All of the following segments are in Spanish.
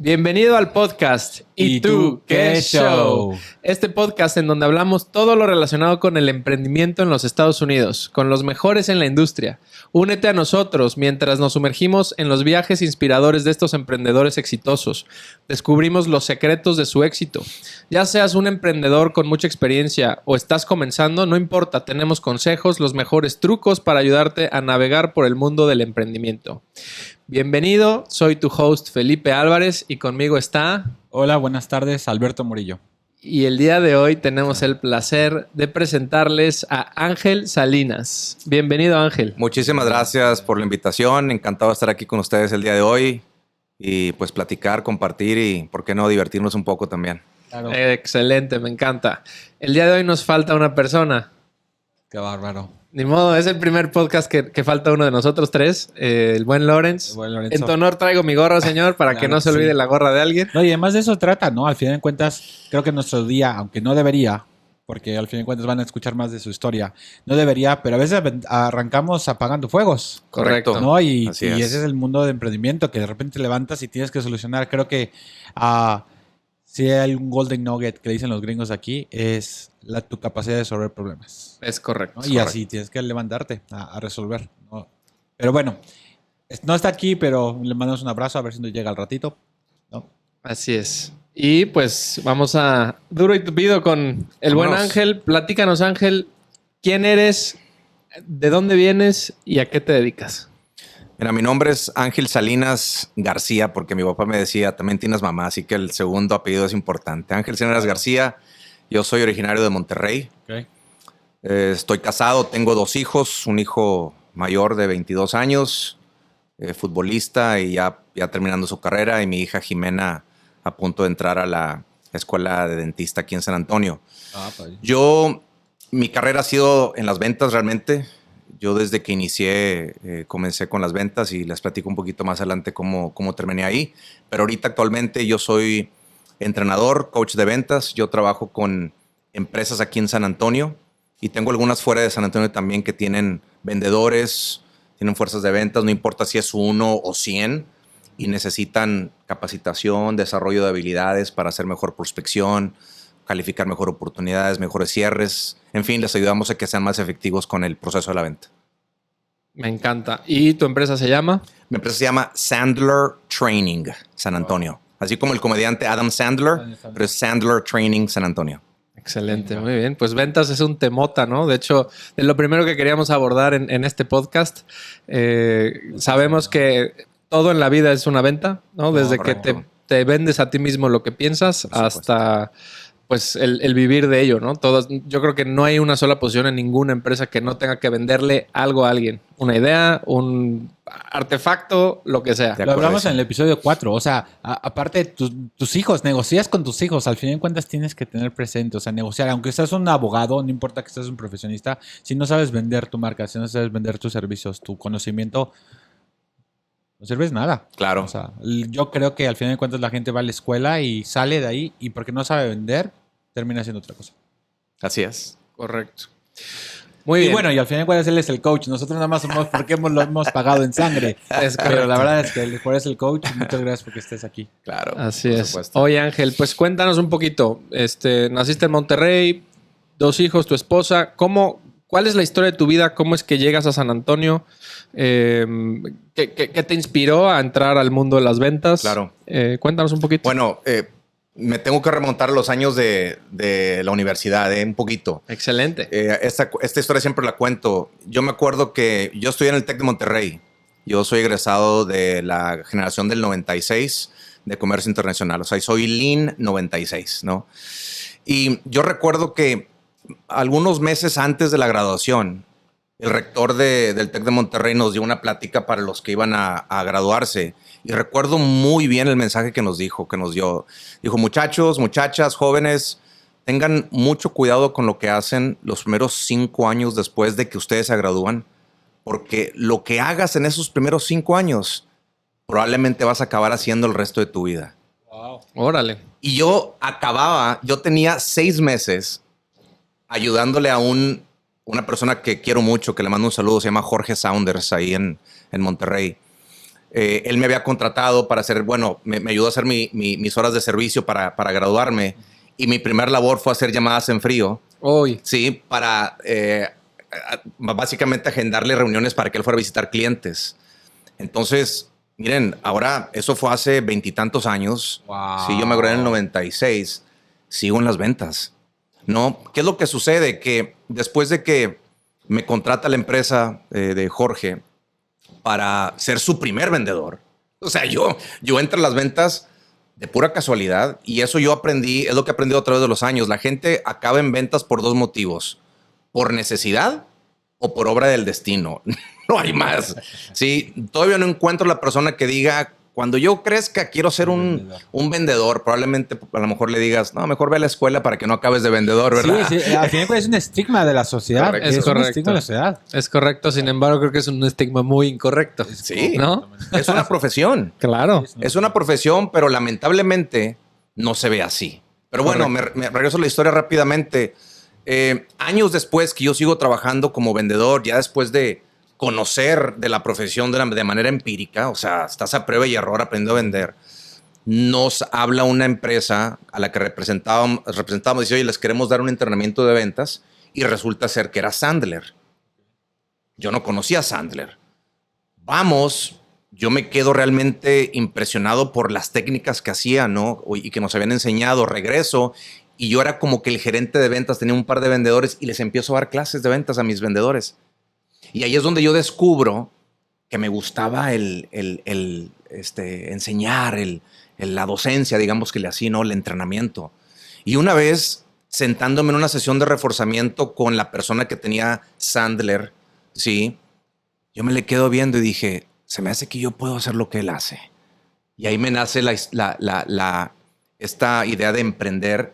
Bienvenido al podcast ¿Y tú qué show? Este podcast en donde hablamos todo lo relacionado con el emprendimiento en los Estados Unidos, con los mejores en la industria. Únete a nosotros mientras nos sumergimos en los viajes inspiradores de estos emprendedores exitosos. Descubrimos los secretos de su éxito. Ya seas un emprendedor con mucha experiencia o estás comenzando, no importa, tenemos consejos, los mejores trucos para ayudarte a navegar por el mundo del emprendimiento. Bienvenido, soy tu host Felipe Álvarez y conmigo está... Hola, buenas tardes, Alberto Murillo. Y el día de hoy tenemos el placer de presentarles a Ángel Salinas. Bienvenido, Ángel. Muchísimas gracias por la invitación. Encantado de estar aquí con ustedes el día de hoy y pues platicar, compartir y, ¿por qué no, divertirnos un poco también? Claro. Excelente, me encanta. El día de hoy nos falta una persona. Qué bárbaro. Ni modo, es el primer podcast que falta uno de nosotros tres, el buen Lawrence. En tu honor traigo mi gorra, señor, para que no se olvide la gorra de alguien. No, y además de eso trata, ¿no? Al final de cuentas, creo que nuestro día, aunque no debería, porque al final de cuentas van a escuchar más de su historia, no debería, pero a veces arrancamos apagando fuegos. Correcto. ¿No? Y Así ese es es el mundo de emprendimiento, que de repente te levantas y tienes que solucionar. Creo que si hay un golden nugget que le dicen los gringos aquí, es tu capacidad de resolver problemas. Es correcto. ¿No? Y así tienes que levantarte a resolver, ¿no? Pero bueno, no está aquí, pero le mandamos un abrazo a ver si nos llega al ratito, ¿no? Así es. Y pues vamos a duro y tupido con el buen Ángel. Platícanos, Ángel, ¿quién eres? ¿De dónde vienes? ¿Y a qué te dedicas? Mira, mi nombre es Ángel Salinas García, porque mi papá me decía, también tienes mamá, así que el segundo apellido es importante. Ángel Salinas García, yo soy originario de Monterrey. Okay. Estoy casado, tengo 2 hijos, un hijo mayor de 22 años, futbolista y ya terminando su carrera, y mi hija Jimena a punto de entrar a la escuela de dentista aquí en San Antonio. Mi carrera ha sido en las ventas realmente. Yo desde que inicié comencé con las ventas y les platico un poquito más adelante cómo terminé ahí. Pero ahorita actualmente yo soy entrenador, coach de ventas. Yo trabajo con empresas aquí en San Antonio y tengo algunas fuera de San Antonio también que tienen vendedores, tienen fuerzas de ventas, no importa si es 1 o 100 y necesitan capacitación, desarrollo de habilidades para hacer mejor prospección, calificar mejor oportunidades, mejores cierres. En fin, les ayudamos a que sean más efectivos con el proceso de la venta. Me encanta. ¿Y tu empresa se llama? Mi empresa se llama Sandler Training San Antonio. Así como el comediante Adam Sandler, pero es Sandler Training San Antonio. Excelente, muy bien. Pues ventas es un temota, ¿no? De hecho, es lo primero que queríamos abordar en este podcast. Sabemos que todo en la vida es una venta, ¿no? Desde que te vendes a ti mismo lo que piensas hasta pues el vivir de ello, ¿no? Yo creo que no hay una sola posición en ninguna empresa que no tenga que venderle algo a alguien. Una idea, un artefacto, lo que sea. Lo hablamos en el episodio 4. O sea, aparte de tus hijos, negocias con tus hijos. Al fin de cuentas tienes que tener presente, o sea, negociar. Aunque seas un abogado, no importa que seas un profesionista, si no sabes vender tu marca, si no sabes vender tus servicios, tu conocimiento, no sirves nada. Claro. O sea, yo creo que al final de cuentas la gente va a la escuela y sale de ahí y porque no sabe vender, termina haciendo otra cosa. Así es. Correcto. Muy bien. Y bueno, y al final de cuentas él es el coach. Nosotros nada más somos porque lo hemos pagado en sangre. Pero la verdad es que el mejor es el coach. Muchas gracias porque estés aquí. Claro. Así es. Oye, Ángel, pues cuéntanos un poquito. Naciste en Monterrey, 2 hijos, tu esposa. ¿Cuál es la historia de tu vida? ¿Cómo es que llegas a San Antonio? ¿Qué te inspiró a entrar al mundo de las ventas? Claro. Cuéntanos un poquito. Bueno, me tengo que remontar a los años de la universidad, un poquito. Excelente. Esta historia siempre la cuento. Yo me acuerdo que yo estudié en el TEC de Monterrey. Yo soy egresado de la generación del 96 de comercio internacional. O sea, soy Lean 96, ¿no? Y yo recuerdo que algunos meses antes de la graduación, el rector del TEC de Monterrey nos dio una plática para los que iban a graduarse. Y recuerdo muy bien el mensaje que nos dio. Dijo, muchachos, muchachas, jóvenes, tengan mucho cuidado con lo que hacen los primeros 5 años después de que ustedes se gradúan. Porque lo que hagas en esos primeros 5 años, probablemente vas a acabar haciendo el resto de tu vida. Wow. Órale. Y yo tenía 6 meses ayudándole a una persona que quiero mucho, que le mando un saludo, se llama Jorge Saunders, ahí en Monterrey. Él me había contratado para hacer, bueno, me ayudó a hacer mis horas de servicio para graduarme. Y mi primer labor fue hacer llamadas en frío. Uy. Sí, para básicamente agendarle reuniones para que él fuera a visitar clientes. Entonces, miren, ahora eso fue hace 20 y tantos años. Wow. Sí, yo me gradué en el 96. Sigo en las ventas. ¿No? ¿Qué es lo que sucede? Que después de que me contrata la empresa de Jorge para ser su primer vendedor, o sea, yo entro a las ventas de pura casualidad y eso yo aprendí, es lo que he aprendido a través de los años. La gente acaba en ventas por dos motivos: por necesidad o por obra del destino. No hay más. Sí, todavía no encuentro la persona que diga, cuando yo crezca quiero ser un vendedor. Probablemente a lo mejor le digas, no, mejor ve a la escuela para que no acabes de vendedor, ¿verdad? Sí, al final es un estigma de la sociedad. Correcto. Es un correcto. estigma de la sociedad. Es correcto, sin embargo, creo que es un estigma muy incorrecto. Sí, ¿no? Es una profesión. Claro. Es una profesión, pero lamentablemente no se ve así. Pero bueno, me regreso a la historia rápidamente. Años después que yo sigo trabajando como vendedor, ya después de conocer de la profesión de manera empírica, o sea, estás a prueba y error aprendiendo a vender, nos habla una empresa a la que representábamos, dice, oye, les queremos dar un entrenamiento de ventas, y resulta ser que era Sandler. Yo no conocía a Sandler. Vamos, yo me quedo realmente impresionado por las técnicas que hacía, ¿no? Y que nos habían enseñado. Regreso y yo era como que el gerente de ventas, tenía un par de vendedores y les empiezo a dar clases de ventas a mis vendedores. Y ahí es donde yo descubro que me gustaba enseñar, la docencia, digamos que le hacía, ¿no? El entrenamiento. Y una vez, sentándome en una sesión de reforzamiento con la persona que tenía Sandler, sí, yo me le quedo viendo y dije, se me hace que yo puedo hacer lo que él hace. Y ahí me nace esta idea de emprender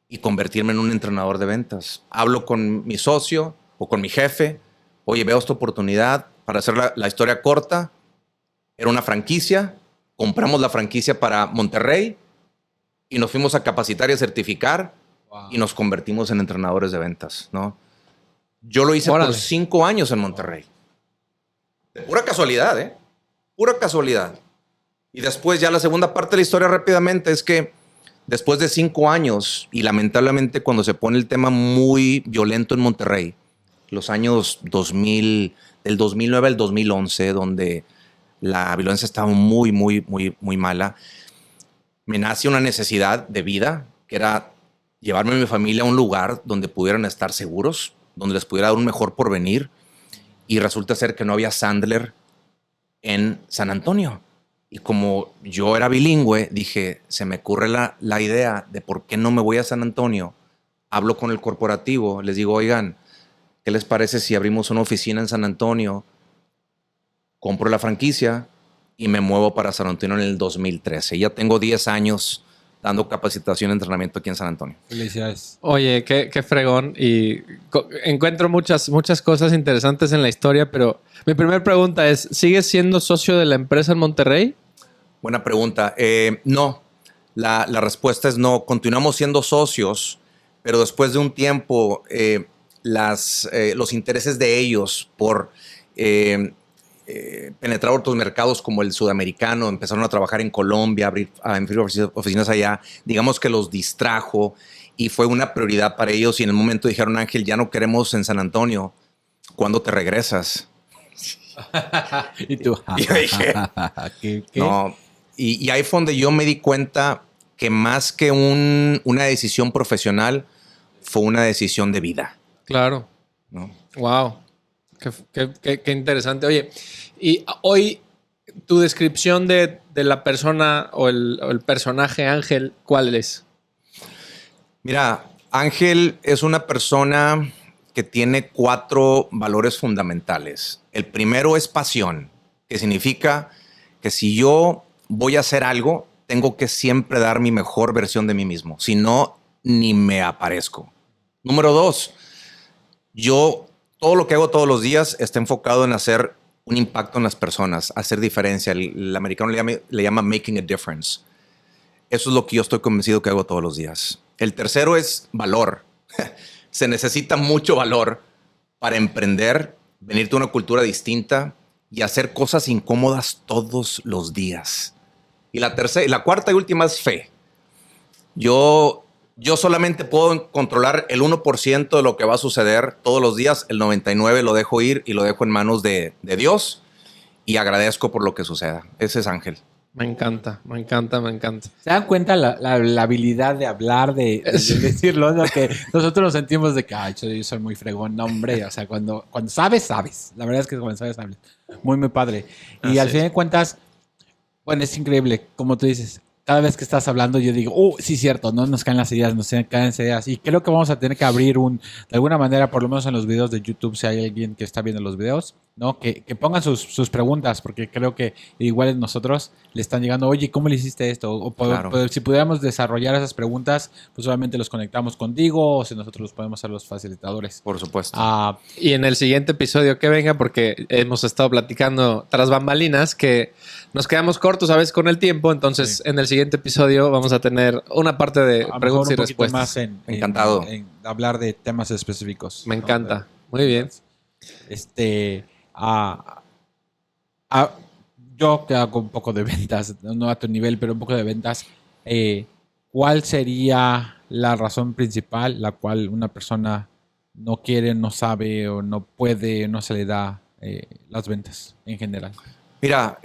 y convertirme en un entrenador de ventas. Hablo con mi socio o con mi jefe. Oye, veo esta oportunidad. Para hacer la historia corta, era una franquicia. Compramos la franquicia para Monterrey y nos fuimos a capacitar y a certificar. Wow. Y nos convertimos en entrenadores de ventas, ¿no? Yo lo hice por 5 años en Monterrey. De pura casualidad, ¿eh? Pura casualidad. Y después ya la segunda parte de la historia rápidamente es que después de 5 años, y lamentablemente cuando se pone el tema muy violento en Monterrey, los años 2000, del 2009 al 2011, donde la violencia estaba muy, muy, muy, muy mala, me nace una necesidad de vida, que era llevarme a mi familia a un lugar donde pudieran estar seguros, donde les pudiera dar un mejor porvenir. Y resulta ser que no había Sandler en San Antonio. Y como yo era bilingüe, dije, se me ocurre la idea de por qué no me voy a San Antonio. Hablo con el corporativo, les digo, oigan, ¿qué les parece si abrimos una oficina en San Antonio? Compro la franquicia y me muevo para San Antonio en el 2013. Ya tengo 10 años dando capacitación y entrenamiento aquí en San Antonio. Felicidades. Oye, qué fregón. Y encuentro muchas cosas interesantes en la historia, pero mi primera pregunta es, ¿sigues siendo socio de la empresa en Monterrey? Buena pregunta. No, la respuesta es no. Continuamos siendo socios, pero después de un tiempo, los intereses de ellos por penetrar otros mercados como el sudamericano, empezaron a trabajar en Colombia, abrir oficinas allá, digamos que los distrajo y fue una prioridad para ellos. Y en el momento dijeron, Ángel, ya no queremos en San Antonio, ¿cuándo te regresas? Y tú, y yo dije, ¿Qué? No. Y ahí fue donde yo me di cuenta que más que una decisión profesional, fue una decisión de vida. Claro. ¿No? Wow. Qué interesante. Oye, y hoy tu descripción de la persona o el personaje Ángel, ¿cuál es? Mira, Ángel es una persona que tiene 4 valores fundamentales. El primero es pasión, que significa que si yo voy a hacer algo, tengo que siempre dar mi mejor versión de mí mismo. Si no, ni me aparezco. Número 2, todo lo que hago todos los días está enfocado en hacer un impacto en las personas, hacer diferencia. El americano le llama making a difference. Eso es lo que yo estoy convencido que hago todos los días. El tercero es valor. Se necesita mucho valor para emprender, venir de una cultura distinta, y hacer cosas incómodas todos los días. Y la cuarta y última es fe. Yo solamente puedo controlar el 1% de lo que va a suceder todos los días. El 99% lo dejo ir y lo dejo en manos de Dios y agradezco por lo que suceda. Ese es Ángel. Me encanta, me encanta, me encanta. ¿Se dan cuenta la habilidad de hablar, de decirlo? ¿No? Que nosotros nos sentimos de que yo soy muy fregón. No, hombre, o sea, cuando sabes, sabes. La verdad es que cuando sabes, sabes. Muy, muy padre. Y al fin de cuentas, bueno, es increíble, como tú dices. Cada vez que estás hablando, yo digo, sí, cierto, no nos caen las ideas, nos caen las ideas. Y creo que vamos a tener que abrir de alguna manera, por lo menos en los videos de YouTube, si hay alguien que está viendo los videos, ¿no? Que pongan sus preguntas, porque creo que igual nosotros le están llegando, oye, ¿cómo le hiciste esto? Claro. Si pudiéramos desarrollar esas preguntas, pues obviamente los conectamos contigo, o si nosotros los podemos ser los facilitadores. Por supuesto. Y en el siguiente episodio que venga, porque hemos estado platicando tras bambalinas, que nos quedamos cortos a veces con el tiempo, entonces en el siguiente episodio vamos a tener una parte de preguntas y respuestas. Más Encantado. En hablar de temas específicos. Me encanta. Muy bien. Yo que hago un poco de ventas, no a tu nivel, pero un poco de ventas, ¿cuál sería la razón principal la cual una persona no quiere, no sabe o no puede, no se le da las ventas en general? Mira,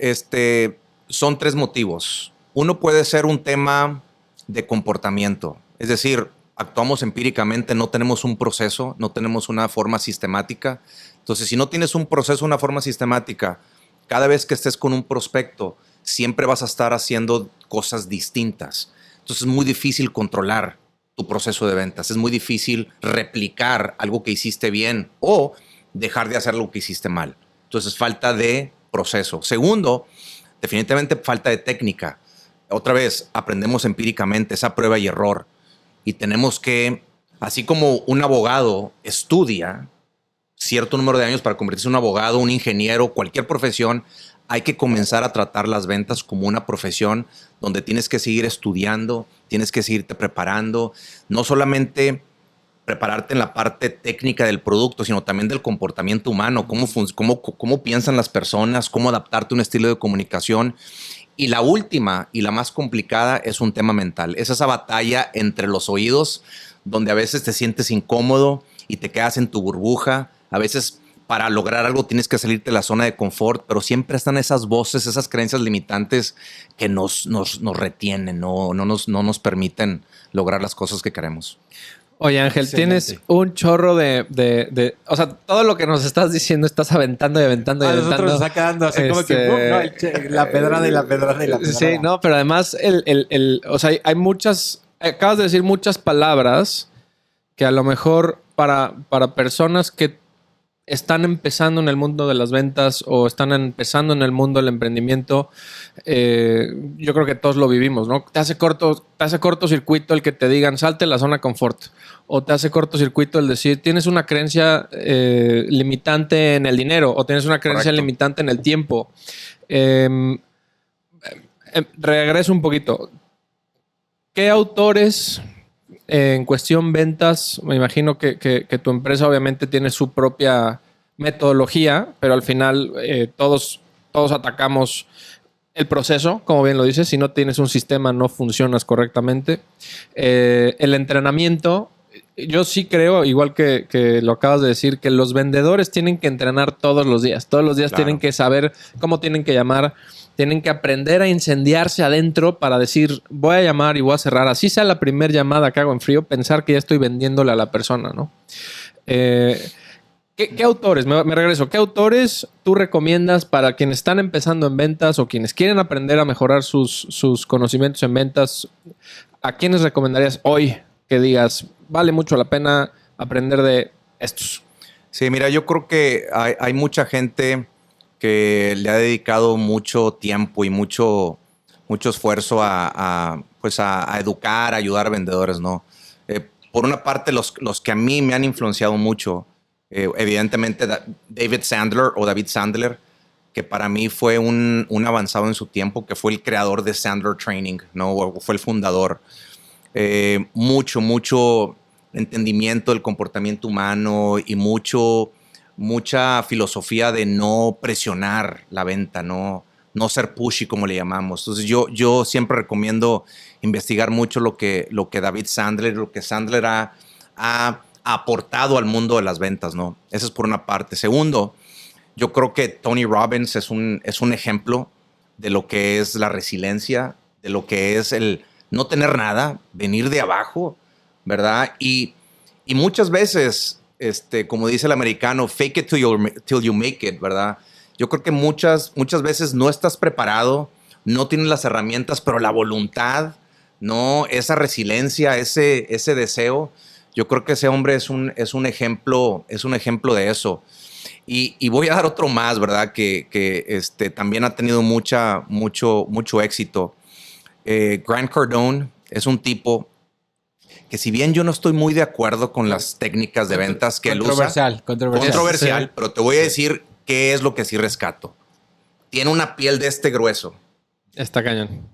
son 3 motivos. Uno puede ser un tema de comportamiento, es decir, actuamos empíricamente, no tenemos un proceso, no tenemos una forma sistemática. Entonces, si no tienes un proceso, una forma sistemática, cada vez que estés con un prospecto, siempre vas a estar haciendo cosas distintas. Entonces, es muy difícil controlar tu proceso de ventas. Es muy difícil replicar algo que hiciste bien o dejar de hacer algo que hiciste mal. Entonces, falta de proceso. Segundo, definitivamente falta de técnica. Otra vez, aprendemos empíricamente, esa prueba y error. Y tenemos que, así como un abogado estudia cierto número de años para convertirse en un abogado, un ingeniero, cualquier profesión, hay que comenzar a tratar las ventas como una profesión donde tienes que seguir estudiando, tienes que seguirte preparando, no solamente prepararte en la parte técnica del producto, sino también del comportamiento humano, cómo piensan las personas, cómo adaptarte a un estilo de comunicación. Y la última y la más complicada es un tema mental. Es esa batalla entre los oídos, donde a veces te sientes incómodo y te quedas en tu burbuja. A veces para lograr algo tienes que salirte de la zona de confort, pero siempre están esas voces, esas creencias limitantes que nos retienen, no nos permiten lograr las cosas que queremos. Oye, Ángel, excelente. Tienes un chorro o sea, todo lo que nos estás diciendo estás aventando y aventando y aventando. Nosotros nos está quedando así como que la pedrada y la pedrada y la pedrada. Sí, no, pero además o sea, hay muchas, acabas de decir muchas palabras que a lo mejor para personas que están empezando en el mundo de las ventas o están empezando en el mundo del emprendimiento, yo creo que todos lo vivimos, ¿no? Te hace cortocircuito el que te digan salte de la zona de confort, o te hace cortocircuito el decir tienes una creencia limitante en el dinero o tienes una creencia Correcto. limitante en el tiempo. Regreso un poquito. ¿Qué autores en cuestión ventas? Me imagino que tu empresa obviamente tiene su propia metodología, pero al final todos atacamos el proceso, como bien lo dices. Si no tienes un sistema, no funcionas correctamente. El entrenamiento, yo sí creo, igual que lo acabas de decir, que los vendedores tienen que entrenar todos los días. Todos los días Claro. tienen que saber cómo tienen que llamar. Tienen que aprender a incendiarse adentro para decir, voy a llamar y voy a cerrar. Así sea la primera llamada que hago en frío, pensar que ya estoy vendiéndole a la persona, ¿no? ¿Qué autores? Me regreso. ¿Qué autores tú recomiendas para quienes están empezando en ventas o quienes quieren aprender a mejorar sus conocimientos en ventas? ¿A quiénes recomendarías hoy que digas, vale mucho la pena aprender de estos? Sí, mira, yo creo que hay mucha gente que le ha dedicado mucho tiempo y mucho esfuerzo a educar, a ayudar a vendedores, ¿no? Por una parte, los que a mí me han influenciado mucho, evidentemente David Sandler, que para mí fue un avanzado en su tiempo, que fue el creador de Sandler Training, ¿no? O fue el fundador. Mucho entendimiento del comportamiento humano y mucho mucha filosofía de no presionar la venta, no ser pushy como le llamamos. Entonces yo siempre recomiendo investigar mucho lo que David Sandler, lo que Sandler ha aportado al mundo de las ventas, ¿no? Eso es por una parte. Segundo, yo creo que Tony Robbins es un ejemplo de lo que es la resiliencia, de lo que es el no tener nada, venir de abajo, ¿verdad? Y muchas veces, como dice el americano, fake it till you make it, ¿verdad? Yo creo que muchas veces no estás preparado, no tienes las herramientas, pero la voluntad, ¿no? Esa resiliencia, ese deseo. Yo creo que ese hombre es un ejemplo de eso. Y voy a dar otro más, ¿verdad? Que también ha tenido mucho éxito. Grant Cardone es un tipo que, si bien yo no estoy muy de acuerdo con las técnicas de ventas que él usa. Controversial, sí. Pero te voy a decir qué es lo que sí rescato. Tiene una piel de grueso. Está cañón.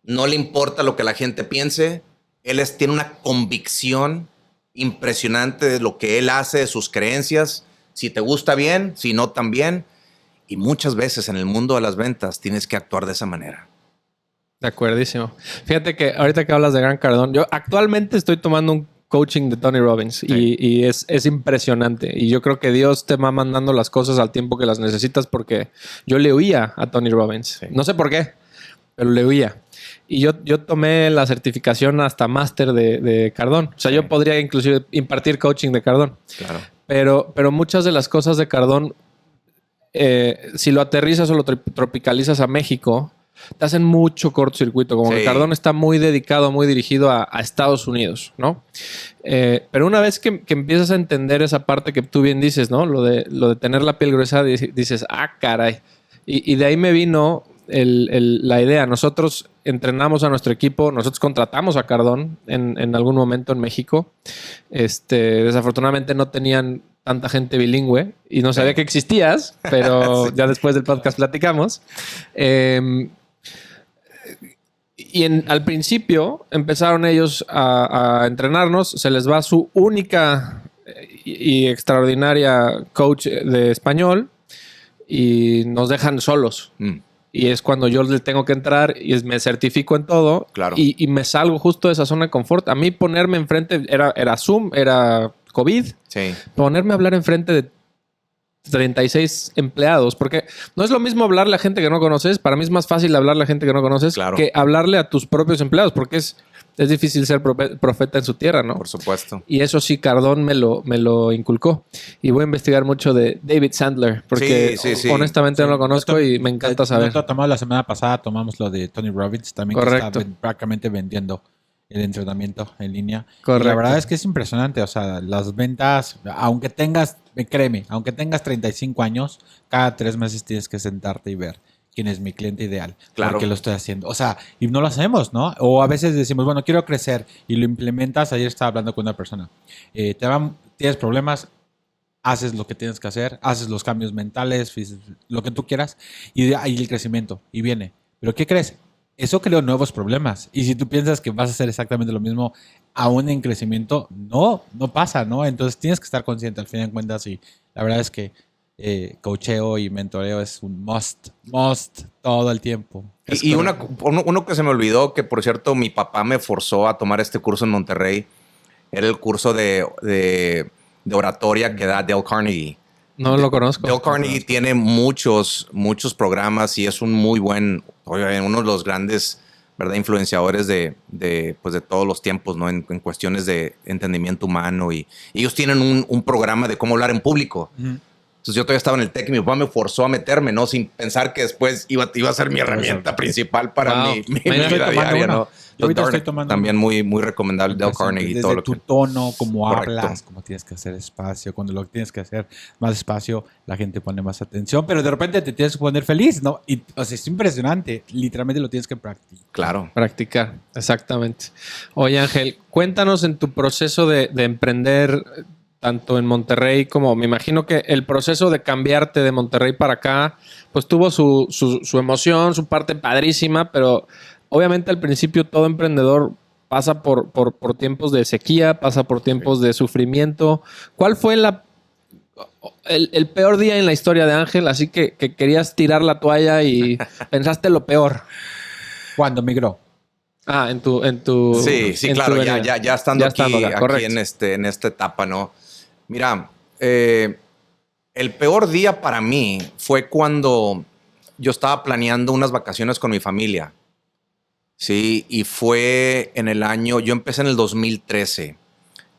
No le importa lo que la gente piense. Él tiene una convicción impresionante de lo que él hace, de sus creencias. Si te gusta bien, si no también. Y muchas veces en el mundo de las ventas tienes que actuar de esa manera. De acuerdísimo. Fíjate que ahorita que hablas de Grant Cardone, yo actualmente estoy tomando un coaching de Tony Robbins, sí. y es impresionante. Y yo creo que Dios te va mandando las cosas al tiempo que las necesitas, porque yo le oía a Tony Robbins. Sí. No sé por qué, pero le oía. Y yo tomé la certificación hasta máster de Cardone. O sea, sí. Yo podría inclusive impartir coaching de Cardone. Claro. Pero muchas de las cosas de Cardone, si lo aterrizas o lo tropicalizas a México, te hacen mucho cortocircuito. Como que Cardone está muy dedicado, muy dirigido a Estados Unidos, ¿no? Pero una vez que empiezas a entender esa parte que tú bien dices, ¿no? Lo de tener la piel gruesa, dices, caray. Y de ahí me vino la idea. Nosotros entrenamos a nuestro equipo, nosotros contratamos a Cardone en algún momento en México. Desafortunadamente no tenían tanta gente bilingüe y no sabía que existías, pero sí. Ya después del podcast platicamos. Y al principio empezaron ellos a entrenarnos. Se les va su única y extraordinaria coach de español y nos dejan solos. Y es cuando yo le tengo que entrar y me certifico en todo. Claro. Y me salgo justo de esa zona de confort. A mí ponerme enfrente era Zoom, era COVID. Sí. Ponerme a hablar enfrente de 36 empleados, porque no es lo mismo hablarle a gente que no conoces. Para mí es más fácil hablarle a gente que no conoces, claro, que hablarle a tus propios empleados, porque es difícil ser profeta en su tierra, ¿no? Por supuesto. Y eso sí, Cardone me lo inculcó. Y voy a investigar mucho de David Sandler, porque honestamente no lo conozco y me encanta saber. La semana pasada tomamos lo de Tony Robbins, también. Correcto. Que está prácticamente vendiendo el entrenamiento en línea. Correcto. Y la verdad es que es impresionante. O sea, las ventas, aunque tengas 35 años, cada 3 meses tienes que sentarte y ver quién es mi cliente ideal. Claro. Porque lo estoy haciendo. O sea, y no lo hacemos, ¿no? O a veces decimos, bueno, quiero crecer y lo implementas. Ayer estaba hablando con una persona. Tienes problemas, haces lo que tienes que hacer, haces los cambios mentales, lo que tú quieras, y ahí el crecimiento. Y viene. ¿Pero qué crees? Eso creó nuevos problemas. Y si tú piensas que vas a hacer exactamente lo mismo aún en crecimiento, no pasa, ¿no? Entonces tienes que estar consciente al fin de cuentas. Y la verdad es que coacheo y mentoreo es un must todo el tiempo. Y uno que se me olvidó, que por cierto mi papá me forzó a tomar este curso en Monterrey, era el curso de oratoria que da Dale Carnegie. No lo conozco. Dale Carnegie tiene muchos programas y es un muy buen, uno de los grandes, ¿verdad?, influenciadores de todos los tiempos, ¿no? En cuestiones de entendimiento humano. Y ellos tienen un programa de cómo hablar en público. Uh-huh. Entonces yo todavía estaba en el TEC y mi papá me forzó a meterme, ¿no? Sin pensar que después iba a ser mi herramienta principal para mi vida diaria, ¿no? Yo ahorita estoy tomando también muy recomendable Dale Carnegie. Desde todo lo tu tono, cómo hablas, cómo tienes que hacer espacio. Cuando lo tienes que hacer más espacio, la gente pone más atención. Pero de repente te tienes que poner feliz, ¿no? Y, o sea, es impresionante. Literalmente lo tienes que practicar. Claro. Practicar, exactamente. Oye, Ángel, cuéntanos en tu proceso de emprender, tanto en Monterrey como me imagino que el proceso de cambiarte de Monterrey para acá, pues tuvo su emoción, su parte padrísima, pero obviamente al principio todo emprendedor pasa por tiempos de sequía, pasa por tiempos de sufrimiento. ¿Cuál fue el peor día en la historia de Ángel, así que querías tirar la toalla y pensaste lo peor. Cuando migró. Ah, en tu Sí, en claro, tu ya venida. estando Ya estando acá, aquí correcto. en esta etapa, ¿no? Mira, el peor día para mí fue cuando yo estaba planeando unas vacaciones con mi familia. Sí, y fue en el año, yo empecé en el 2013.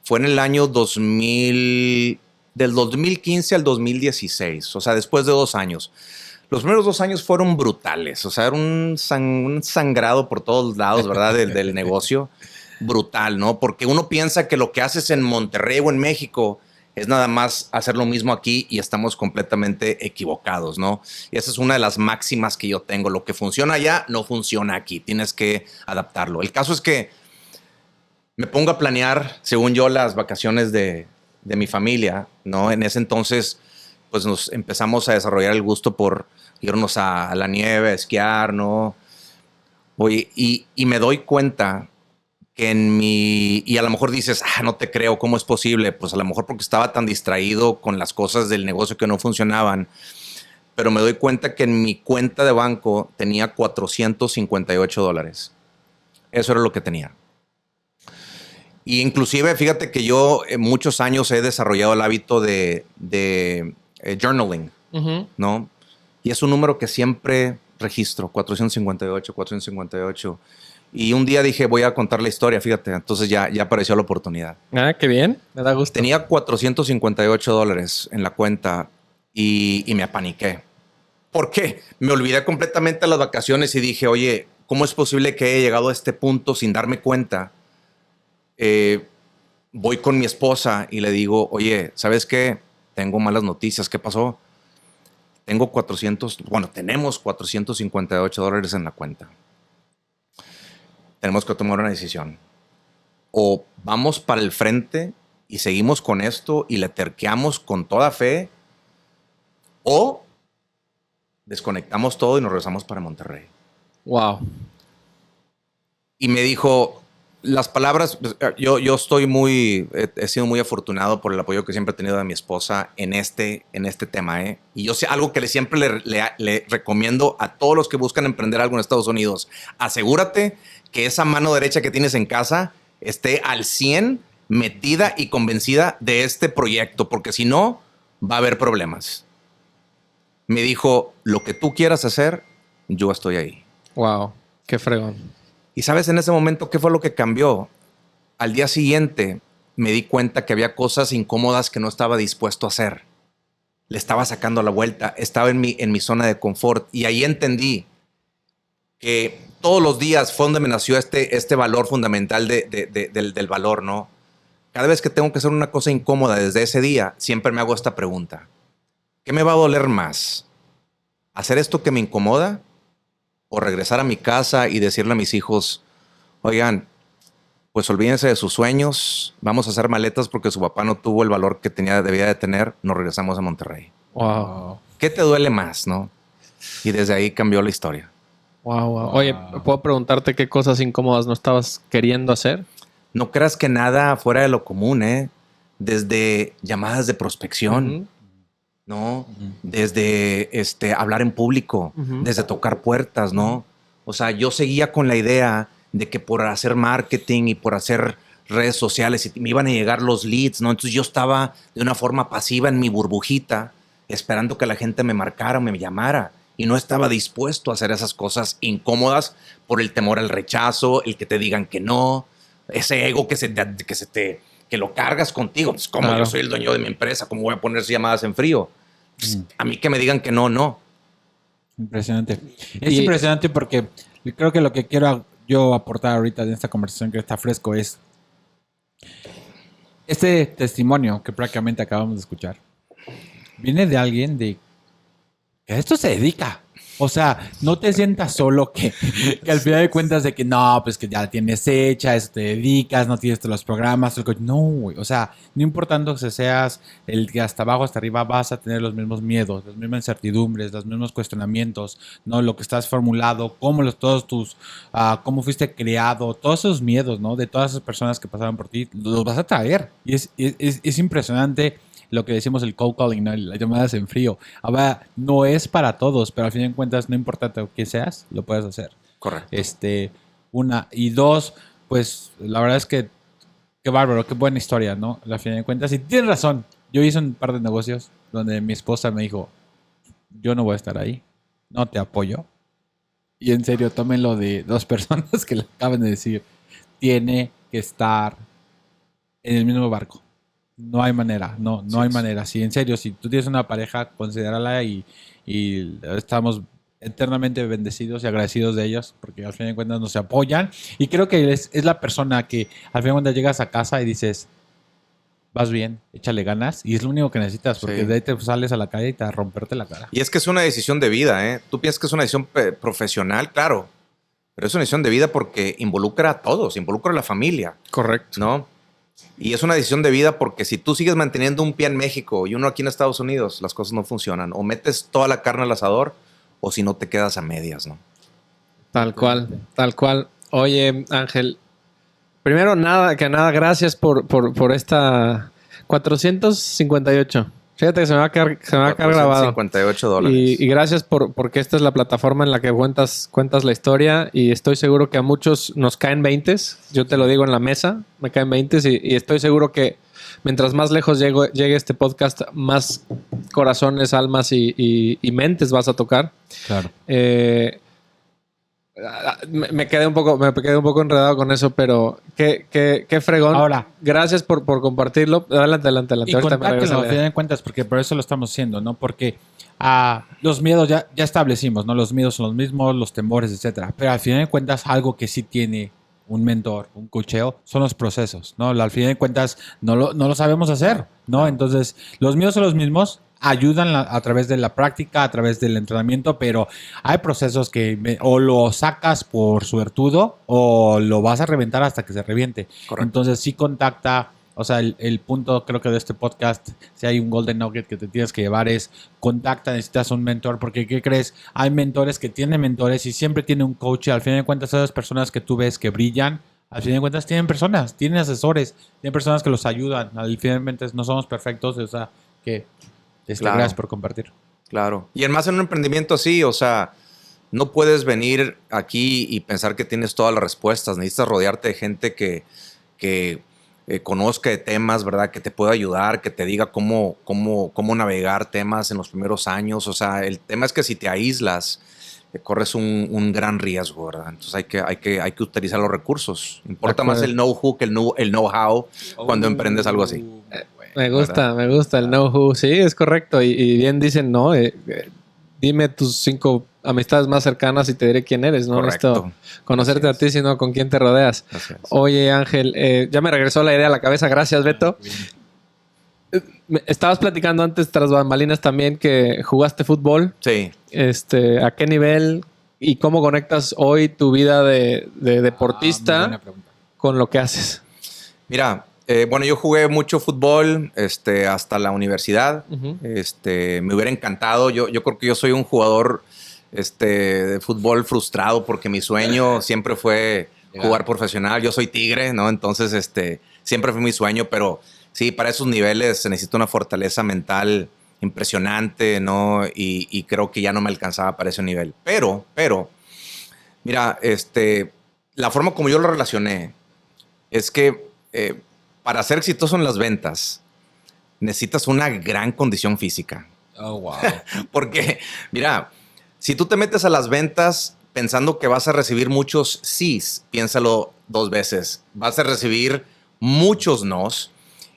Fue en el año 2000, del 2015 al 2016, o sea, después de 2 años. Los primeros 2 años fueron brutales, o sea, era un sangrado por todos lados, ¿verdad? Del negocio. Brutal, ¿no? Porque uno piensa que lo que haces en Monterrey o en México es nada más hacer lo mismo aquí y estamos completamente equivocados, ¿no? Y esa es una de las máximas que yo tengo. Lo que funciona allá no funciona aquí. Tienes que adaptarlo. El caso es que me pongo a planear, según yo, las vacaciones de mi familia, ¿no? En ese entonces, pues nos empezamos a desarrollar el gusto por irnos a la nieve, a esquiar, ¿no? Oye, y me doy cuenta que y a lo mejor dices, no te creo, ¿cómo es posible? Pues a lo mejor porque estaba tan distraído con las cosas del negocio que no funcionaban, pero me doy cuenta que en mi cuenta de banco tenía $458. Eso era lo que tenía. Y inclusive, fíjate que yo muchos años he desarrollado el hábito de journaling, ¿no? Y es un número que siempre registro, 458, 458. Y un día dije, voy a contar la historia, fíjate. Entonces ya apareció la oportunidad. Ah, qué bien. Me da gusto. Tenía $458 en la cuenta y me apaniqué. ¿Por qué? Me olvidé completamente de las vacaciones y dije, oye, ¿cómo es posible que haya llegado a este punto sin darme cuenta? Voy con mi esposa y le digo, oye, ¿sabes qué? Tengo malas noticias. ¿Qué pasó? Tenemos $458 en la cuenta. Tenemos que tomar una decisión. O vamos para el frente y seguimos con esto y le terqueamos con toda fe, o desconectamos todo y nos regresamos para Monterrey. Wow. Y me dijo las palabras. Yo estoy he sido muy afortunado por el apoyo que siempre he tenido de mi esposa en este tema, ¿eh? Y yo sé algo que siempre le recomiendo a todos los que buscan emprender algo en Estados Unidos. Asegúrate que esa mano derecha que tienes en casa esté al 100 metida y convencida de este proyecto, porque si no, va a haber problemas. Me dijo, lo que tú quieras hacer, yo estoy ahí. Wow. Qué fregón. Y sabes, en ese momento, ¿qué fue lo que cambió? Al día siguiente me di cuenta que había cosas incómodas que no estaba dispuesto a hacer. Le estaba sacando la vuelta, estaba en mi zona de confort, y ahí entendí que todos los días fue donde me nació este valor fundamental del valor, ¿no? Cada vez que tengo que hacer una cosa incómoda desde ese día, siempre me hago esta pregunta. ¿Qué me va a doler más? ¿Hacer esto que me incomoda? ¿O regresar a mi casa y decirle a mis hijos, oigan, pues olvídense de sus sueños, vamos a hacer maletas porque su papá no tuvo el valor que debía de tener, nos regresamos a Monterrey? Wow. ¿Qué te duele más, no? Y desde ahí cambió la historia. Wow. Oye, ¿puedo preguntarte qué cosas incómodas no estabas queriendo hacer? No creas que nada fuera de lo común, ¿eh? Desde llamadas de prospección, ¿no? Desde hablar en público, desde tocar puertas, ¿no? O sea, yo seguía con la idea de que por hacer marketing y por hacer redes sociales me iban a llegar los leads, ¿no? Entonces yo estaba de una forma pasiva en mi burbujita, esperando que la gente me marcara o me llamara. Y no estaba dispuesto a hacer esas cosas incómodas por el temor al rechazo, el que te digan que no, ese ego que lo cargas contigo. Pues, ¿cómo? Claro. Yo soy el dueño de mi empresa, ¿cómo voy a poner llamadas en frío? Pues, a mí que me digan que no. Impresionante. Es impresionante porque creo que lo que quiero yo aportar ahorita en esta conversación que está fresco es este testimonio que prácticamente acabamos de escuchar. Viene de alguien que a esto se dedica. O sea, no te sientas solo que al final de cuentas de que no, pues que ya la tienes hecha, eso te dedicas, no tienes todos los programas. No, güey. O sea, no importando que seas el que hasta abajo, hasta arriba, vas a tener los mismos miedos, las mismas incertidumbres, los mismos cuestionamientos, ¿no? Lo que estás formulado, cómo fuiste creado, todos esos miedos, ¿no? De todas esas personas que pasaron por ti, los vas a traer. Y es impresionante lo que decimos el cold calling, ¿no? Las llamadas en frío. Ahora, no es para todos, pero al fin de cuentas, no importa qué seas, lo puedes hacer. Correcto. Una. Y dos, pues la verdad es que qué bárbaro, qué buena historia, ¿no? Al fin de cuentas, y tienes razón. Yo hice un par de negocios donde mi esposa me dijo, yo no voy a estar ahí, no te apoyo. Y en serio, tómenlo de dos personas que le acaban de decir, tiene que estar en el mismo barco. No hay manera, no hay manera. Sí, en serio, si tú tienes una pareja, considérala y estamos eternamente bendecidos y agradecidos de ellos porque al fin de cuentas nos apoyan. Y creo que es la persona que al fin de cuentas llegas a casa y dices, vas bien, échale ganas y es lo único que necesitas porque de ahí te sales a la calle y te vas a romperte la cara. Y es que es una decisión de vida, ¿eh? Tú piensas que es una decisión profesional, claro, pero es una decisión de vida porque involucra a todos, involucra a la familia. Correcto. ¿No? Y es una decisión de vida porque si tú sigues manteniendo un pie en México y uno aquí en Estados Unidos, las cosas no funcionan. O metes toda la carne al asador o si no te quedas a medias, ¿no? Tal cual, tal cual. Oye, Ángel, primero nada, gracias por esta 458. Fíjate que se me va a quedar grabado. $58. Y gracias porque esta es la plataforma en la que cuentas la historia y estoy seguro que a muchos nos caen 20s. Yo te lo digo en la mesa, me caen 20s y estoy seguro que mientras más lejos llegue este podcast, más corazones, almas y mentes vas a tocar. Claro. Me quedé un poco enredado con eso, pero qué fregón. Ahora, gracias por compartirlo. Adelante. Y contáctenlo, a fin de cuentas, porque por eso lo estamos haciendo, ¿no? Porque los miedos ya establecimos, ¿no? Los miedos son los mismos, los temores, etcétera. Pero al final de cuentas, algo que sí tiene un mentor, un coacheo, son los procesos, ¿no? Al fin de cuentas, no lo sabemos hacer, ¿no? Entonces, los miedos son los mismos, ayudan a través de la práctica, a través del entrenamiento, pero hay procesos que o lo sacas por suertudo o lo vas a reventar hasta que se reviente. Correcto. Entonces sí contacta, o sea, el punto creo que de este podcast, si hay un golden nugget que te tienes que llevar es contacta, necesitas un mentor, porque ¿qué crees? Hay mentores que tienen mentores y siempre tiene un coach y al fin de cuentas esas personas que tú ves que brillan, al fin de cuentas tienen personas, tienen asesores, tienen personas que los ayudan, al fin de cuentas no somos perfectos, o sea, que... Claro. Gracias por compartir. Claro. Y además en un emprendimiento así, o sea, no puedes venir aquí y pensar que tienes todas las respuestas. Necesitas rodearte de gente que conozca de temas, ¿verdad? Que te pueda ayudar, que te diga cómo navegar temas en los primeros años. O sea, el tema es que si te aíslas, corres un gran riesgo, ¿verdad? Entonces hay que utilizar los recursos. Importa más el know-who que el know-how cuando emprendes algo así. Me gusta el know-who. Sí, es correcto. Y bien dicen, ¿no? Dime tus 5 amistades más cercanas y te diré quién eres, ¿no? Correcto. Conocerte a ti, sino con quién te rodeas. Oye, Ángel, ya me regresó la idea a la cabeza. Gracias, Beto. Estabas platicando antes, tras bambalinas, también que jugaste fútbol. Sí. ¿A qué nivel y cómo conectas hoy tu vida de deportista con lo que haces? Mira, bueno, yo jugué mucho fútbol hasta la universidad. Uh-huh. Me hubiera encantado. Yo creo que yo soy un jugador de fútbol frustrado porque mi sueño siempre fue jugar profesional. Yo soy tigre, ¿no? Entonces, siempre fue mi sueño, pero sí, para esos niveles se necesita una fortaleza mental impresionante, ¿no? Y creo que ya no me alcanzaba para ese nivel. Pero, mira, la forma como yo lo relacioné es que para ser exitoso en las ventas necesitas una gran condición física. Oh, wow. Porque, mira, si tú te metes a las ventas pensando que vas a recibir muchos sís, piénsalo 2 veces. Vas a recibir muchos nos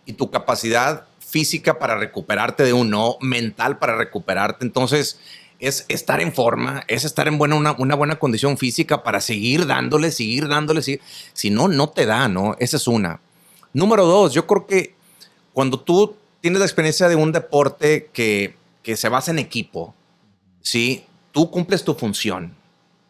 y tu capacidad física para recuperarte de un no, mental para recuperarte. Entonces, es estar en forma, es estar en una buena condición física para seguir dándole. Si no, no te da, ¿no? Esa es una. Número 2, yo creo que cuando tú tienes la experiencia de un deporte que se basa en equipo, ¿sí? Tú cumples tu función,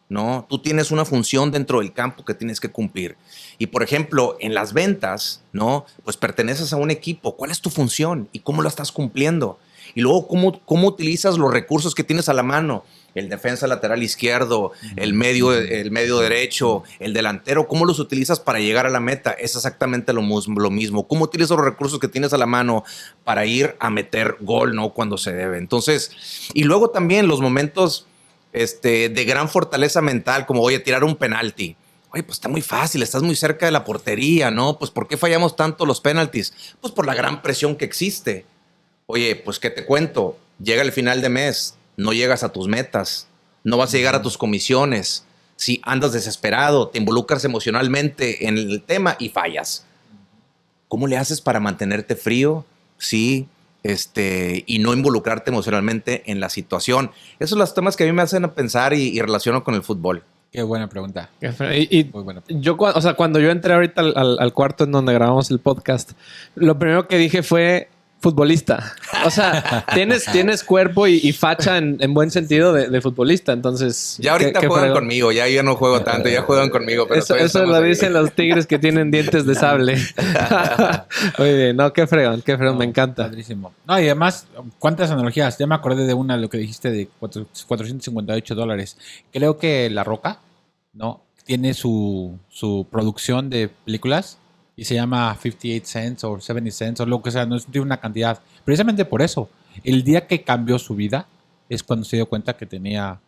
¿no? Tú tienes una función dentro del campo que tienes que cumplir. Y, por ejemplo, en las ventas, ¿no? Pues perteneces a un equipo. ¿Cuál es tu función? ¿Y cómo lo estás cumpliendo? Y luego, ¿cómo utilizas los recursos que tienes a la mano? el defensa lateral izquierdo, el medio derecho, el delantero, ¿cómo los utilizas para llegar a la meta? Es exactamente lo mismo. ¿Cómo utilizas los recursos que tienes a la mano para ir a meter gol, ¿no? Cuando se debe. Entonces, y luego también los momentos de gran fortaleza mental, como, oye, tirar un penalti. Oye, pues está muy fácil, estás muy cerca de la portería, ¿no? Pues ¿por qué fallamos tanto los penaltis? Pues por la gran presión que existe. Oye, pues ¿qué te cuento? Llega el final de mes, no llegas a tus metas, no vas a llegar a tus comisiones. Si andas desesperado, te involucras emocionalmente en el tema y fallas. ¿Cómo le haces para mantenerte frío? Sí, y no involucrarte emocionalmente en la situación. Esos son los temas que a mí me hacen pensar y relaciono con el fútbol. Qué buena pregunta. Y Muy buena pregunta. yo, o sea, cuando yo entré ahorita al cuarto en donde grabamos el podcast, lo primero que dije fue futbolista. O sea, tienes cuerpo y facha en buen sentido de futbolista. Entonces, ya ahorita juegan conmigo, ya yo no juego tanto, ya juegan conmigo. Pero eso lo dicen los tigres que tienen dientes de sable. Muy bien, no, qué fregón, me encanta. Padrísimo. No, y además, ¿cuántas analogías? Ya me acordé de una, lo que dijiste de $458. Creo que La Roca, ¿no? Tiene su producción de películas y se llama 58 cents o 70 cents o lo que sea, no tiene una cantidad. Precisamente por eso, el día que cambió su vida es cuando se dio cuenta que tenía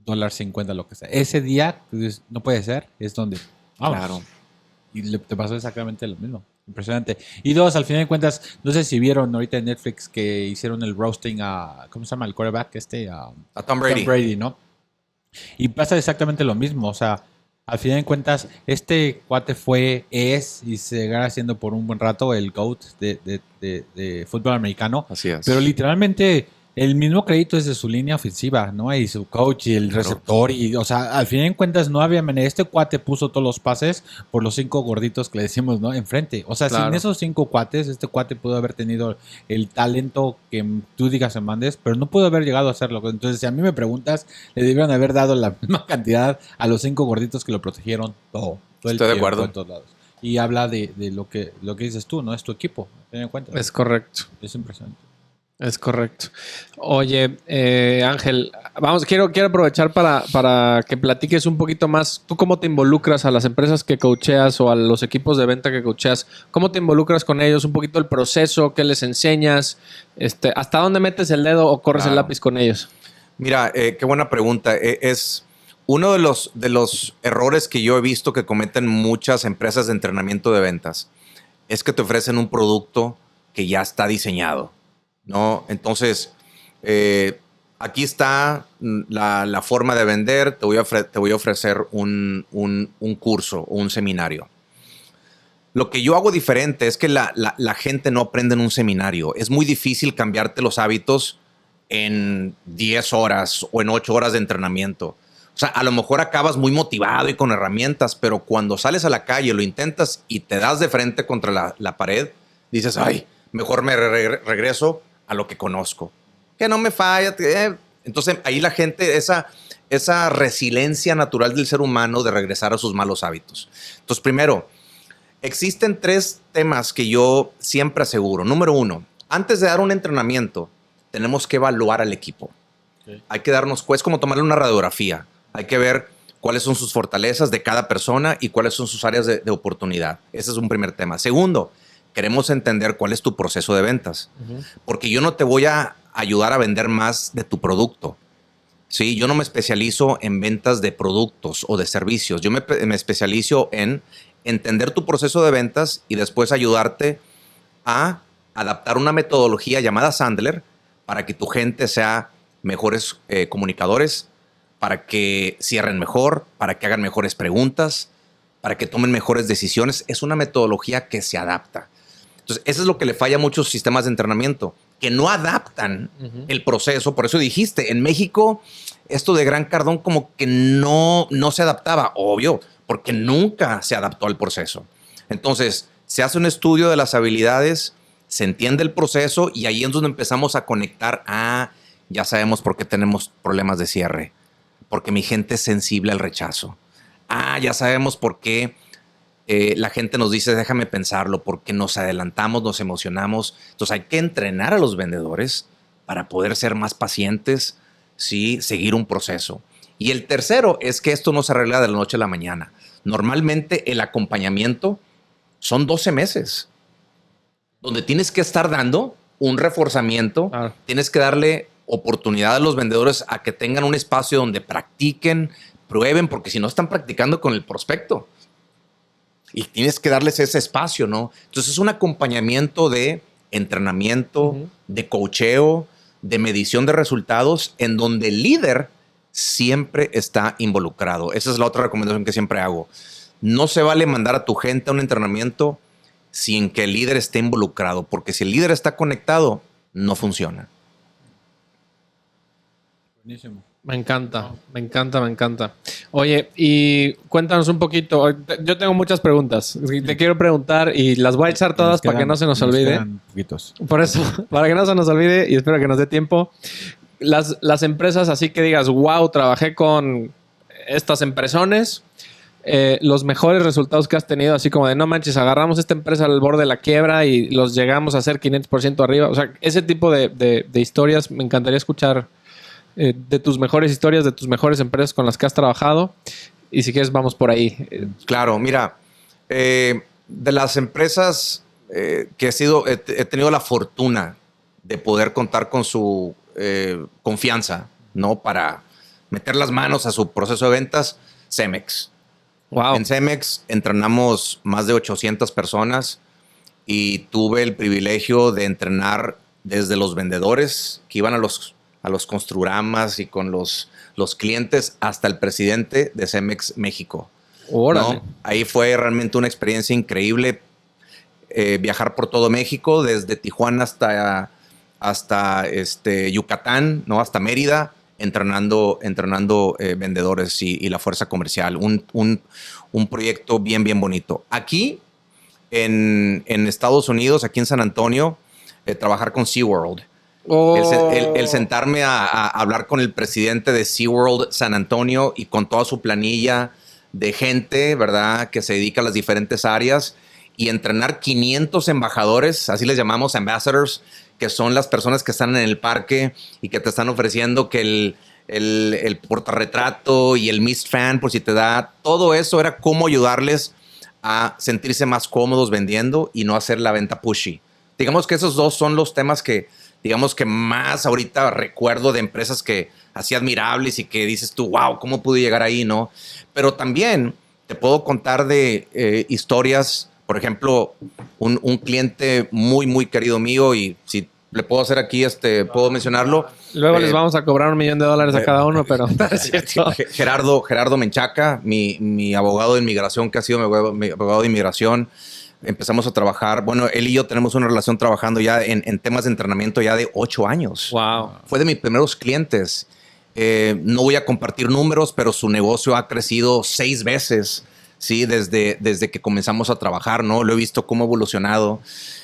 $1.50, lo que sea. Ese día, pues, no puede ser, es donde... Vamos. Claro. Y te pasó exactamente lo mismo. Impresionante. Y dos, al final de cuentas, no sé si vieron ahorita en Netflix que hicieron el roasting a... ¿Cómo se llama? El quarterback a Tom Brady. Tom Brady, ¿no? Y pasa exactamente lo mismo. O sea, al final de cuentas, este cuate es y seguirá siendo por un buen rato el GOAT de fútbol americano. Así es. Pero literalmente el mismo crédito es de su línea ofensiva, ¿no? Y su coach y el receptor. Y, o sea, al final de cuentas no había manera. Este cuate puso todos los pases por los 5 gorditos que le decimos, ¿no? Enfrente. O sea, Claro. sin esos 5 cuates, este cuate pudo haber tenido el talento que tú digas en mandes, pero no pudo haber llegado a hacerlo. Entonces, si a mí me preguntas, le debieron haber dado la misma cantidad a los 5 gorditos que lo protegieron todo el Estoy de tiempo, acuerdo. en todos lados. Y habla de lo que dices tú, ¿no? Es tu equipo. Ten en cuenta. Es correcto. Es impresionante. Es correcto. Oye, Ángel, quiero aprovechar para que platiques un poquito más. ¿Tú cómo te involucras a las empresas que coacheas o a los equipos de venta que coacheas? ¿Cómo te involucras con ellos? Un poquito el proceso, ¿qué les enseñas? ¿Hasta dónde metes el dedo o corres el lápiz con ellos? Mira, qué buena pregunta. Es uno de los errores que yo he visto que cometen muchas empresas de entrenamiento de ventas. Es que te ofrecen un producto que ya está diseñado, ¿no? Entonces, aquí está la forma de vender. Te voy a ofrecer un curso o un seminario. Lo que yo hago diferente es que la gente no aprende en un seminario. Es muy difícil cambiarte los hábitos en 10 horas o en 8 horas de entrenamiento. O sea, a lo mejor acabas muy motivado y con herramientas, pero cuando sales a la calle, lo intentas y te das de frente contra la pared, dices, ay, mejor me regreso a lo que conozco. Que no me falla. Entonces, ahí la gente, esa resiliencia natural del ser humano de regresar a sus malos hábitos. Entonces, primero, existen 3 temas que yo siempre aseguro. Número 1, antes de dar un entrenamiento, tenemos que evaluar al equipo. Okay. Hay que darnos, pues, como tomarle una radiografía. Hay que ver cuáles son sus fortalezas de cada persona y cuáles son sus áreas de oportunidad. Ese es un primer tema. Segundo, queremos entender cuál es tu proceso de ventas. Porque yo no te voy a ayudar a vender más de tu producto. ¿Sí? Yo no me especializo en ventas de productos o de servicios. Yo me especializo en entender tu proceso de ventas y después ayudarte a adaptar una metodología llamada Sandler para que tu gente sea mejores comunicadores, para que cierren mejor, para que hagan mejores preguntas, para que tomen mejores decisiones. Es una metodología que se adapta. Entonces, eso es lo que le falla a muchos sistemas de entrenamiento, que no adaptan el proceso. Por eso dijiste, en México, esto de Gran Cardón como que no se adaptaba, obvio, porque nunca se adaptó al proceso. Entonces, se hace un estudio de las habilidades, se entiende el proceso y ahí es donde empezamos a conectar. Ya sabemos por qué tenemos problemas de cierre, porque mi gente es sensible al rechazo. Ya sabemos por qué la gente nos dice, déjame pensarlo, porque nos adelantamos, nos emocionamos. Entonces hay que entrenar a los vendedores para poder ser más pacientes, sí, seguir un proceso. Y el tercero es que esto no se arregla de la noche a la mañana. Normalmente el acompañamiento son 12 meses, donde tienes que estar dando un reforzamiento, tienes que darle oportunidad a los vendedores a que tengan un espacio donde practiquen, prueben, porque si no están practicando con el prospecto. Y tienes que darles ese espacio, ¿no? Entonces es un acompañamiento de entrenamiento, de coacheo, de medición de resultados, en donde el líder siempre está involucrado. Esa es la otra recomendación que siempre hago. No se vale mandar a tu gente a un entrenamiento sin que el líder esté involucrado, porque si el líder está conectado, no funciona. Buenísimo. Me encanta, me encanta, me encanta. Oye, y cuéntanos un poquito. Yo tengo muchas preguntas. Te quiero preguntar y las voy a echar todas para que no se nos olvide. Por eso, para que no se nos olvide y espero que nos dé tiempo. Las empresas así que digas, wow, trabajé con estas empresones, los mejores resultados que has tenido, así como de no manches, agarramos esta empresa al borde de la quiebra y los llegamos a hacer 500% arriba. O sea, ese tipo de historias me encantaría escuchar. De tus mejores historias, de tus mejores empresas con las que has trabajado. Y si quieres, vamos por ahí. Claro, mira, de las empresas que he tenido la fortuna de poder contar con su confianza, ¿no? Para meter las manos a su proceso de ventas, Cemex. Wow. En Cemex entrenamos más de 800 personas y tuve el privilegio de entrenar desde los vendedores que iban a los construramas y con los clientes hasta el presidente de Cemex México. Órale. ¿No? Ahí fue realmente una experiencia increíble viajar por todo México, desde Tijuana hasta Yucatán, ¿no? Hasta Mérida, entrenando vendedores y la fuerza comercial. Un proyecto bien, bien bonito. Aquí en Estados Unidos, aquí en San Antonio, trabajar con SeaWorld. El sentarme a hablar con el presidente de SeaWorld San Antonio y con toda su planilla de gente, ¿verdad?, que se dedica a las diferentes áreas y entrenar 500 embajadores, así les llamamos ambassadors, que son las personas que están en el parque y que te están ofreciendo que el portarretrato y el Mist Fan, por si te da. Todo eso era cómo ayudarles a sentirse más cómodos vendiendo y no hacer la venta pushy. Digamos que esos dos son los temas que más ahorita recuerdo de empresas que así admirables y que dices tú, wow, ¿cómo pude llegar ahí? ¿No? Pero también te puedo contar de historias, por ejemplo, un cliente muy, muy querido mío y si le puedo hacer aquí, puedo mencionarado. Luego les vamos a cobrar $1 millón a cada uno, pero es cierto. Gerardo Menchaca, mi abogado de inmigración, que ha sido mi abogado de inmigración. Empezamos a trabajar. Bueno, él y yo tenemos una relación trabajando ya en temas de entrenamiento ya de 8 años. Wow. Fue de mis primeros clientes. No voy a compartir números, pero su negocio ha crecido 6 veces, ¿sí? Desde que comenzamos a trabajar, ¿no? Lo he visto cómo ha evolucionado.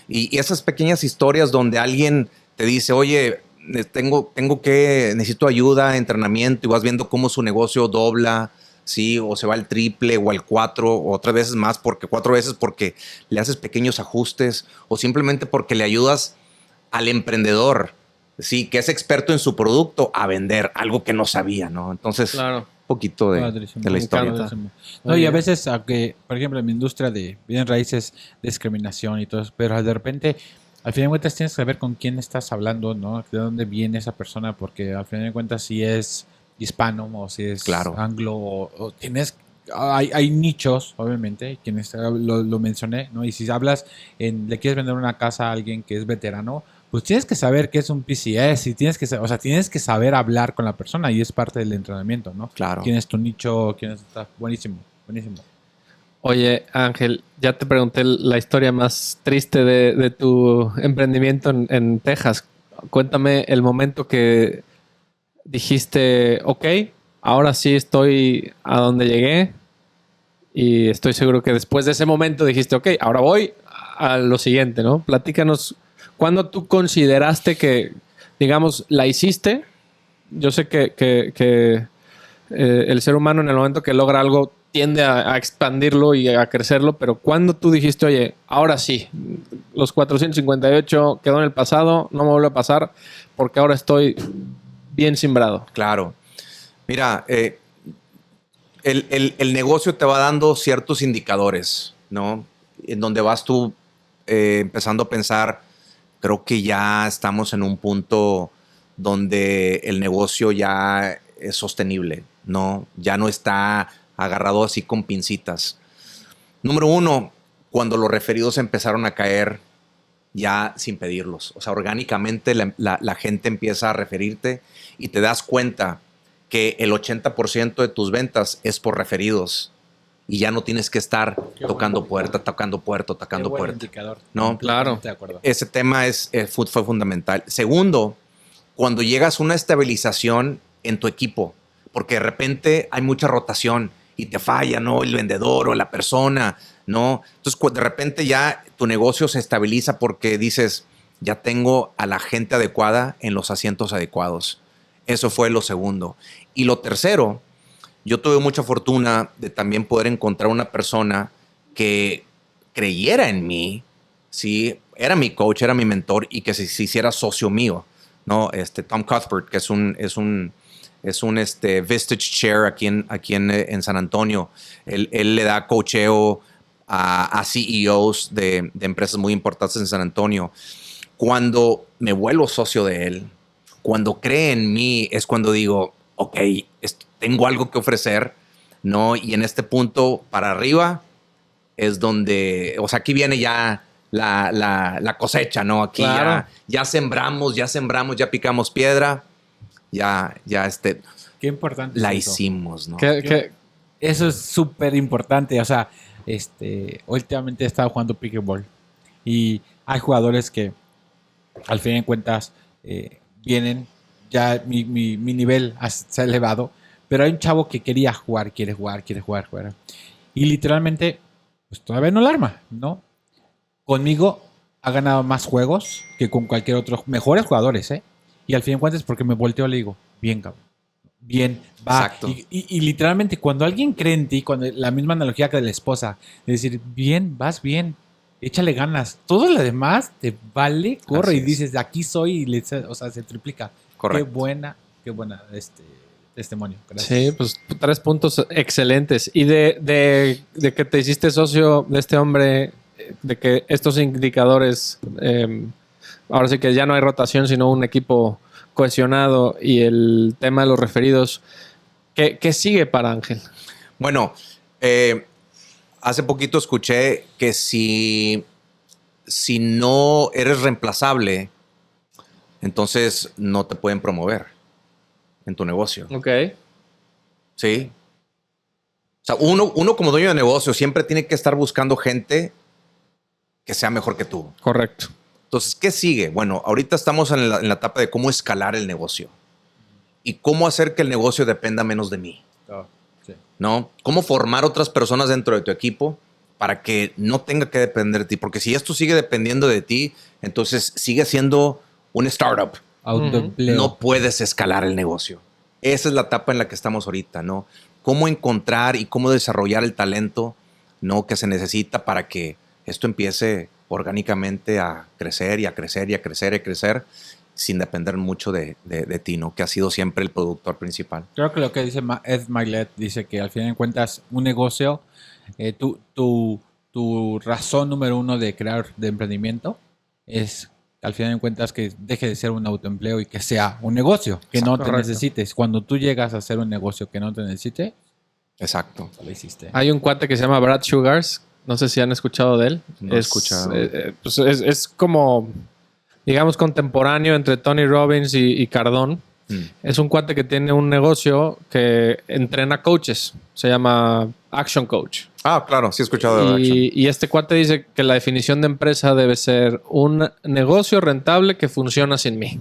Y esas pequeñas historias donde alguien te dice, oye, necesito ayuda, entrenamiento, y vas viendo cómo su negocio dobla, sí, o se va al triple o al 4 o 3 veces más, 4 veces porque le haces pequeños ajustes o simplemente porque le ayudas al emprendedor, sí, que es experto en su producto, a vender algo que no sabía, ¿no? Entonces, claro, un poquito de la historia. No, y a veces, aunque, por ejemplo, en mi industria de bienes raíces, discriminación y todo eso, pero de repente, al final de cuentas, tienes que saber con quién estás hablando, ¿no? De dónde viene esa persona, porque al final de cuentas, si es hispano o si es anglo o hay nichos, obviamente, quienes lo mencioné, ¿no? Y si hablas le quieres vender una casa a alguien que es veterano, pues tienes que saber qué es un PCS y tienes que saber hablar con la persona y es parte del entrenamiento, ¿no? Claro. ¿Quién es tu nicho? ¿Quién está? Buenísimo. Oye, Ángel, ya te pregunté la historia más triste de tu emprendimiento en Texas. Cuéntame el momento que dijiste, ok, ahora sí estoy a donde llegué y estoy seguro que después de ese momento dijiste, ok, ahora voy a lo siguiente, ¿no? Platícanos, ¿cuándo tú consideraste que, digamos, la hiciste? Yo sé que el ser humano en el momento que logra algo tiende a expandirlo y a crecerlo, pero ¿cuándo tú dijiste, oye, ahora sí, los 458 quedó en el pasado, no me vuelve a pasar porque ahora estoy bien sembrado. Claro. Mira, el negocio te va dando ciertos indicadores, ¿no? En donde vas tú empezando a pensar, creo que ya estamos en un punto donde el negocio ya es sostenible, ¿no? Ya no está agarrado así con pincitas. Número uno, cuando los referidos empezaron a caer ya sin pedirlos. O sea, orgánicamente la gente empieza a referirte y te das cuenta que el 80% de tus ventas es por referidos y ya no tienes que estar tocando puerta. Indicador. No, claro. De acuerdo. ese tema fue fundamental. Segundo, cuando llegas a una estabilización en tu equipo, porque de repente hay mucha rotación y te falla, ¿no? El vendedor o la persona, ¿no? Entonces, de repente ya tu negocio se estabiliza porque dices, ya tengo a la gente adecuada en los asientos adecuados. Eso fue lo segundo. Y lo tercero, yo tuve mucha fortuna de también poder encontrar una persona que creyera en mí, ¿sí? Era mi coach, era mi mentor y que se hiciera socio mío, ¿no? Tom Cuthbert, que es un Vistage Chair aquí en San Antonio. Él le da coacheo a CEOs de empresas muy importantes en San Antonio. Cuando me vuelvo socio de él, cuando cree en mí, es cuando digo, ok, tengo algo que ofrecer, ¿no? Y en este punto para arriba es donde, o sea, aquí viene ya la cosecha, ¿no? Aquí claro. ya sembramos, ya picamos piedra, ya Qué importante. la es eso. hicimos, ¿no? Eso es súper importante. O sea, últimamente he estado jugando pickleball y hay jugadores que al fin de cuentas vienen, ya mi nivel se ha elevado, pero hay un chavo que quiere jugar. Y literalmente, pues todavía no la arma, ¿no? Conmigo ha ganado más juegos que con cualquier otro, mejores jugadores, ¿eh? Y al fin de cuentas, porque me volteo, le digo, bien, cabrón. Bien, va. Exacto. Y literalmente, cuando alguien cree en ti, cuando la misma analogía que de la esposa, de decir, bien, vas bien, échale ganas. Todo lo demás te vale, corre. Así y es. dices, de aquí soy, o sea, se triplica. Correcto. Qué buena testimonio. Gracias. Sí, pues 3 puntos excelentes. Y de que te hiciste socio de este hombre, de que estos indicadores, ahora sí que ya no hay rotación, sino un equipo cohesionado y el tema de los referidos, ¿qué sigue para Ángel? Bueno, hace poquito escuché que si no eres reemplazable, entonces no te pueden promover en tu negocio. Ok. Sí. O sea, uno como dueño de negocio siempre tiene que estar buscando gente que sea mejor que tú. Correcto. Entonces, ¿qué sigue? Bueno, ahorita estamos en la etapa de cómo escalar el negocio y cómo hacer que el negocio dependa menos de mí. Sí. ¿No? Cómo formar otras personas dentro de tu equipo para que no tenga que depender de ti. Porque si esto sigue dependiendo de ti, entonces sigue siendo un startup. Autoempleo. No puedes escalar el negocio. Esa es la etapa en la que estamos ahorita, ¿no? Cómo encontrar y cómo desarrollar el talento, ¿no? Que se necesita para que esto empiece orgánicamente a crecer y a crecer y a crecer y a crecer sin depender mucho de ti, ¿no? Que ha sido siempre el productor principal. Creo que lo que dice Ed Mylett dice que al final de cuentas un negocio, tu razón número uno de crear de emprendimiento es al final de cuentas que deje de ser un autoempleo y que sea un negocio que no te necesites. Cuando tú llegas a hacer un negocio que no te necesite, exacto, lo hiciste. Hay un cuate que se llama Brad Sugars, no sé si han escuchado de él. No he escuchado. Pues es como, digamos, contemporáneo entre Tony Robbins y Cardone. Es un cuate que tiene un negocio que entrena coaches. Se llama Action Coach. Ah, claro, sí he escuchado de Action. Y este cuate dice que la definición de empresa debe ser un negocio rentable que funciona sin mí,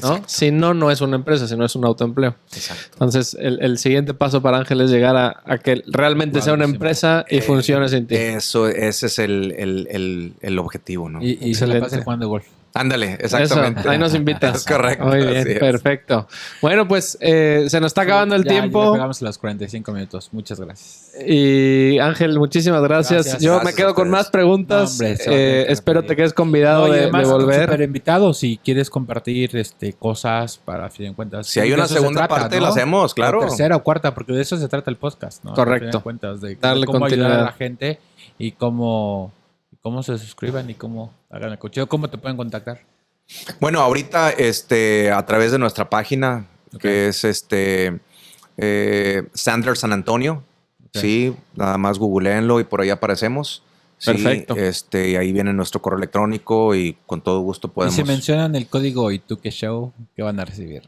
¿no? Si no, no es una empresa, sino es un autoempleo. Exacto. Entonces, el siguiente paso para Ángel es llegar a que realmente sea una empresa y funcione sin ti. Ese es el objetivo, ¿no? Y se la pasa jugando golf. Ándale, exactamente. Eso, ahí nos invitas. Es correcto. Muy bien, así es. perfecto. Bueno, pues se nos está acabando el Ya tiempo. pegamos los 45 minutos. Muchas gracias. Y Ángel, muchísimas gracias. Gracias. Yo Gracias me quedo a con ustedes. más preguntas. No, hombre, se va a tener que Espero repetir. te quedes convidado No, y de además, volver. súper invitado si quieres compartir cosas para, a fin de cuentas. Si hay de una eso se segunda trata, parte, ¿no? la hacemos, claro. O tercera o cuarta, porque de eso se trata el podcast, ¿no? Correcto. A fin de cuentas, de Darle cómo ayudar continuidad. a la gente y cómo se suscriban y cómo hagan el cocheo, cómo te pueden contactar. Bueno, ahorita a través de nuestra página, que es Sandler San Antonio. Ok. Sí, nada más googleenlo y por ahí aparecemos. Sí, Perfecto. y ahí viene nuestro correo electrónico y con todo gusto Y podemos. si mencionan el código y tú que show, ¿qué van a recibir?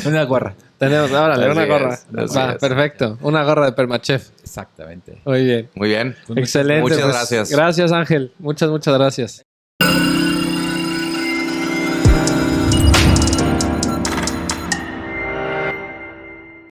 una gorra. Tenemos, órale, Así una gorra. es, así Va, es. perfecto. Una gorra de Permachef. Exactamente. Muy bien. Muy bien. Pues muchas Excelente. Muchas pues, gracias. Gracias, Ángel. Muchas gracias.